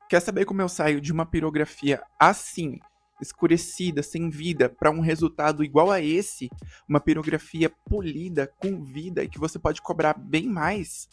Quer saber como eu saio de uma pirografia assim, escurecida, sem vida, para um resultado igual a esse? Uma pirografia polida, com vida e que você pode cobrar bem mais?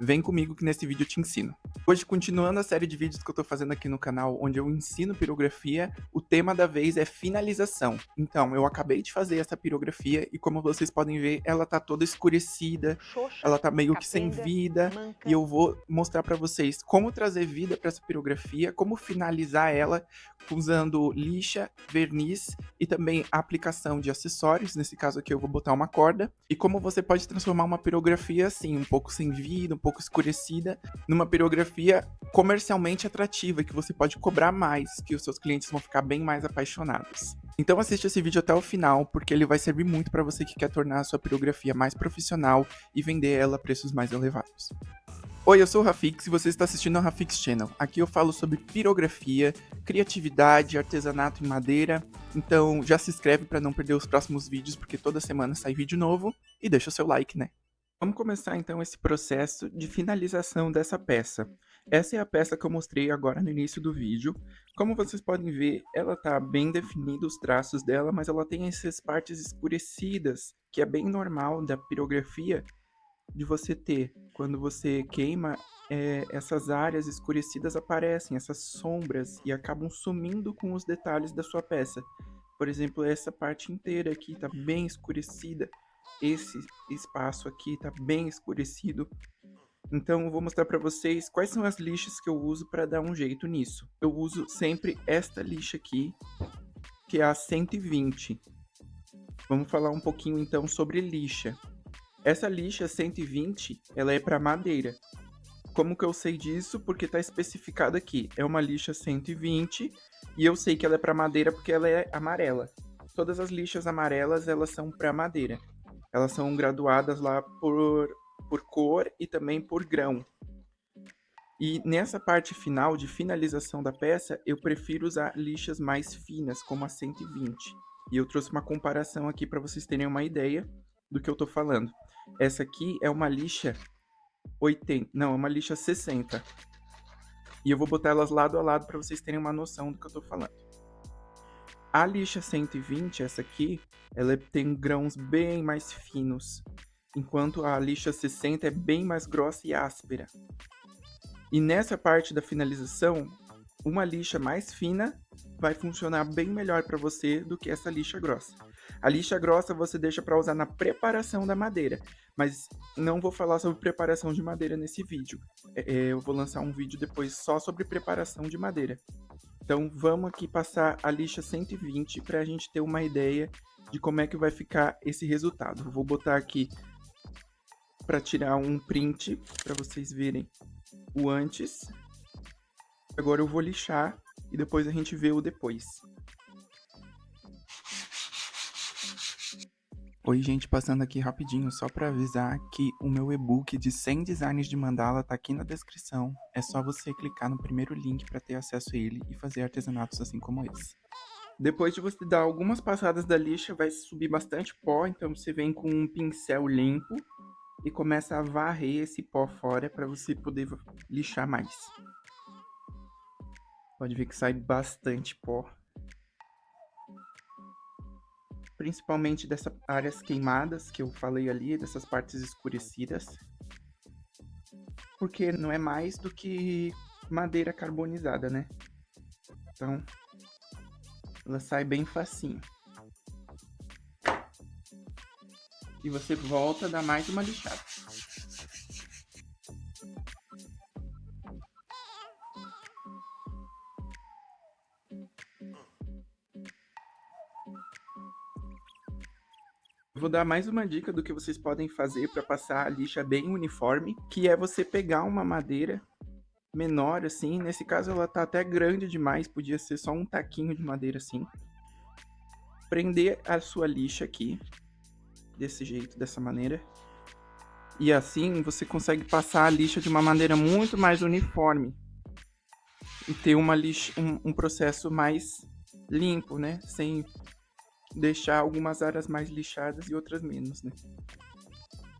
Vem comigo que nesse vídeo eu te ensino. Hoje, continuando a série de vídeos que eu tô fazendo aqui no canal, onde eu ensino pirografia, o tema da vez é finalização. Então, eu acabei de fazer essa pirografia e como vocês podem ver, ela tá toda escurecida, Xoxa, ela tá meio que sem capenga, vida, e manca. eu vou mostrar pra vocês como trazer vida pra essa pirografia, como finalizar ela usando lixa, verniz e também a aplicação de acessórios, nesse caso aqui eu vou botar uma corda, e como você pode transformar uma pirografia assim, um pouco sem vida, um pouco escurecida, numa pirografia comercialmente atrativa, que você pode cobrar mais, que os seus clientes vão ficar bem mais apaixonados. Então assiste esse vídeo até o final, porque ele vai servir muito para você que quer tornar a sua pirografia mais profissional e vender ela a preços mais elevados. Oi, eu sou o Rafix e você está assistindo ao Rafix Channel. Aqui eu falo sobre pirografia, criatividade, artesanato em madeira. Então já se inscreve para não perder os próximos vídeos, porque toda semana sai vídeo novo. E deixa o seu like, né? Vamos começar então esse processo de finalização dessa peça. Essa é a peça que eu mostrei agora no início do vídeo. Como vocês podem ver, ela está bem definida os traços dela, mas ela tem essas partes escurecidas, que é bem normal da pirografia de você ter. Quando você queima, essas áreas escurecidas aparecem, essas sombras, e acabam sumindo com os detalhes da sua peça. Por exemplo, essa parte inteira aqui está bem escurecida, esse espaço aqui está bem escurecido. Então eu vou mostrar para vocês quais são as lixas que eu uso para dar um jeito nisso. Eu uso sempre esta lixa aqui, que é a 120. Vamos falar um pouquinho então sobre lixa. Essa lixa 120, ela é para madeira. Como que eu sei disso? Porque está especificado aqui. É uma lixa 120 e eu sei que ela é para madeira porque ela é amarela. Todas as lixas amarelas, elas são para madeira. Elas são graduadas lá por cor e também por grão. E nessa parte final de finalização da peça, eu prefiro usar lixas mais finas, como a 120. E eu trouxe uma comparação aqui para vocês terem uma ideia do que eu estou falando. Essa aqui é uma lixa 80, não, é uma lixa 60. E eu vou botar elas lado a lado para vocês terem uma noção do que eu estou falando. A lixa 120, essa aqui, ela tem grãos bem mais finos, enquanto a lixa 60 é bem mais grossa e áspera. E nessa parte da finalização, uma lixa mais fina vai funcionar bem melhor para você do que essa lixa grossa. A lixa grossa você deixa para usar na preparação da madeira, mas não vou falar sobre preparação de madeira nesse vídeo. Eu vou lançar um vídeo depois só sobre preparação de madeira. Então vamos aqui passar a lixa 120 para a gente ter uma ideia de como é que vai ficar esse resultado. Eu vou botar aqui para tirar um print para vocês verem o antes. Agora eu vou lixar e depois a gente vê o depois. Oi, gente, passando aqui rapidinho só para avisar que o meu e-book de 100 designs de mandala tá aqui na descrição. É só você clicar no primeiro link para ter acesso a ele e fazer artesanatos assim como esse. Depois de você dar algumas passadas da lixa, vai subir bastante pó, então você vem com um pincel limpo e começa a varrer esse pó fora para você poder lixar mais. Pode ver que sai bastante pó. Principalmente dessas áreas queimadas que eu falei ali, dessas partes escurecidas. Porque não é mais do que madeira carbonizada, né? Então, ela sai bem facinho. E você volta a dar mais uma lixada. Vou dar mais uma dica do que vocês podem fazer para passar a lixa bem uniforme, que é você pegar uma madeira menor assim, nesse caso ela tá até grande demais, podia ser só um taquinho de madeira assim. Prender a sua lixa aqui, desse jeito, dessa maneira. E assim você consegue passar a lixa de uma maneira muito mais uniforme. E ter uma lixa, um processo mais limpo, né? Sem deixar algumas áreas mais lixadas e outras menos, né?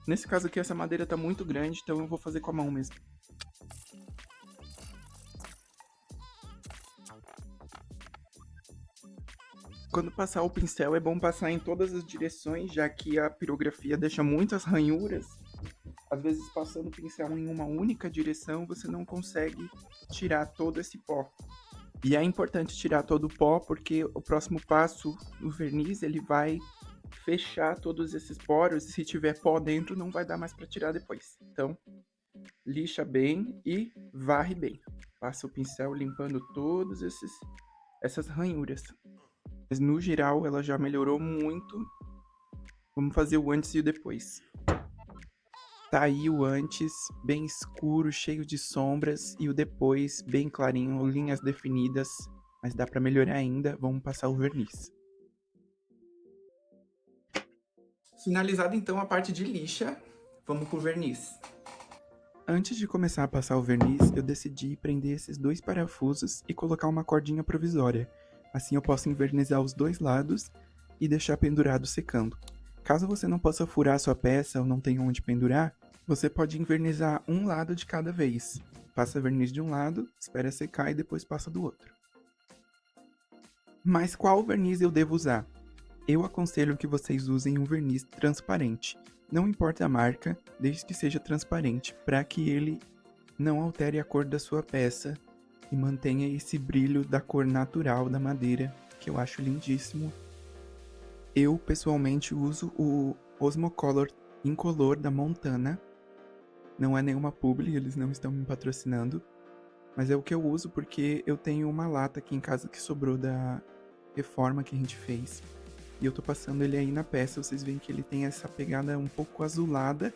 Nesse caso aqui, essa madeira tá muito grande, então eu vou fazer com a mão mesmo. Quando passar o pincel é bom passar em todas as direções, já que a pirografia deixa muitas ranhuras. Às vezes passando o pincel em uma única direção, você não consegue tirar todo esse pó. E é importante tirar todo o pó, porque o próximo passo, o verniz, ele vai fechar todos esses poros, e se tiver pó dentro, não vai dar mais para tirar depois. Então, lixa bem e varre bem. Passa o pincel limpando todas essas ranhuras. Mas no geral, ela já melhorou muito. Vamos fazer o antes e o depois. Tá aí o antes, bem escuro, cheio de sombras, e o depois, bem clarinho, linhas definidas, mas dá para melhorar ainda. Vamos passar o verniz. Finalizada então a parte de lixa, vamos pro verniz. Antes de começar a passar o verniz, eu decidi prender esses 2 parafusos e colocar uma cordinha provisória. Assim eu posso envernizar os 2 lados e deixar pendurado secando. Caso você não possa furar sua peça ou não tenha onde pendurar, você pode envernizar um lado de cada vez. Passa verniz de um lado, espera secar e depois passa do outro. Mas qual verniz eu devo usar? Eu aconselho que vocês usem um verniz transparente. Não importa a marca, desde que seja transparente, para que ele não altere a cor da sua peça e mantenha esse brilho da cor natural da madeira, que eu acho lindíssimo. Eu, pessoalmente, uso o Osmocolor Incolor da Montana. Não é nenhuma publi, eles não estão me patrocinando. Mas é o que eu uso porque eu tenho uma lata aqui em casa que sobrou da reforma que a gente fez. E eu tô passando ele aí na peça, vocês veem que ele tem essa pegada um pouco azulada.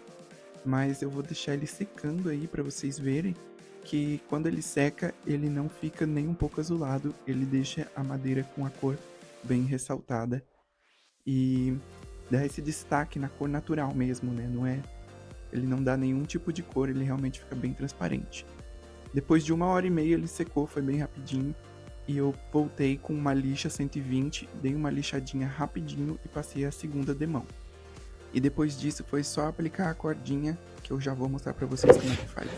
Mas eu vou deixar ele secando aí pra vocês verem que quando ele seca, ele não fica nem um pouco azulado. Ele deixa a madeira com a cor bem ressaltada. E dá esse destaque na cor natural mesmo, né? Ele não dá nenhum tipo de cor, ele realmente fica bem transparente. Depois de 1h30 ele secou, foi bem rapidinho. E eu voltei com uma lixa 120, dei uma lixadinha rapidinho e passei a segunda demão. E depois disso foi só aplicar a cordinha, que eu já vou mostrar pra vocês como é que faz.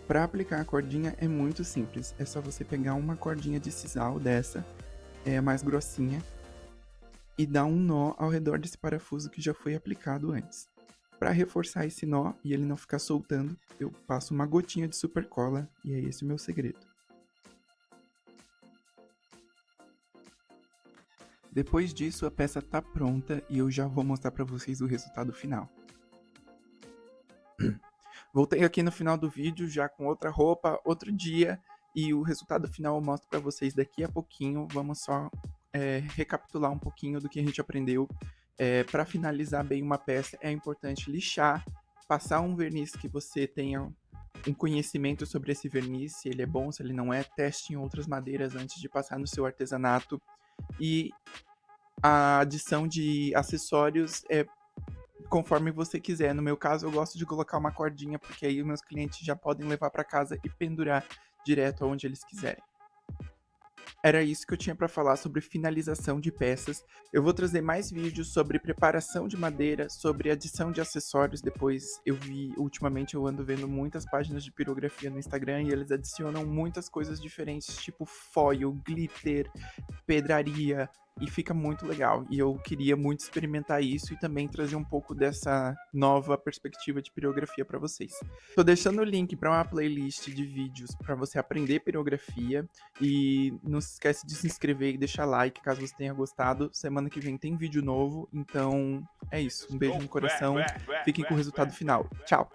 Para aplicar a cordinha é muito simples, é só você pegar uma cordinha de sisal dessa, mais grossinha, e dar um nó ao redor desse parafuso que já foi aplicado antes. Para reforçar esse nó e ele não ficar soltando, eu passo uma gotinha de super cola e é esse o meu segredo. Depois disso a peça tá pronta e eu já vou mostrar para vocês o resultado final. Voltei aqui no final do vídeo já com outra roupa, outro dia, e o resultado final eu mostro para vocês daqui a pouquinho. Vamos só recapitular um pouquinho do que a gente aprendeu. Para finalizar bem uma peça é importante lixar, passar um verniz que você tenha um conhecimento sobre esse verniz, se ele é bom, se ele não é, teste em outras madeiras antes de passar no seu artesanato. E a adição de acessórios é conforme você quiser. No meu caso, eu gosto de colocar uma cordinha, porque aí os meus clientes já podem levar para casa e pendurar direto aonde eles quiserem. Era isso que eu tinha para falar sobre finalização de peças. Eu vou trazer mais vídeos sobre preparação de madeira, sobre adição de acessórios. Depois ultimamente eu ando vendo muitas páginas de pirografia no Instagram e eles adicionam muitas coisas diferentes, tipo foil, glitter, pedraria, e fica muito legal. E eu queria muito experimentar isso e também trazer um pouco dessa nova perspectiva de pirografia para vocês. Tô deixando o link para uma playlist de vídeos para você aprender pirografia. E não se esquece de se inscrever e deixar like caso você tenha gostado. Semana que vem tem vídeo novo, então é isso. Um beijo no coração, fiquem com o resultado final. Tchau!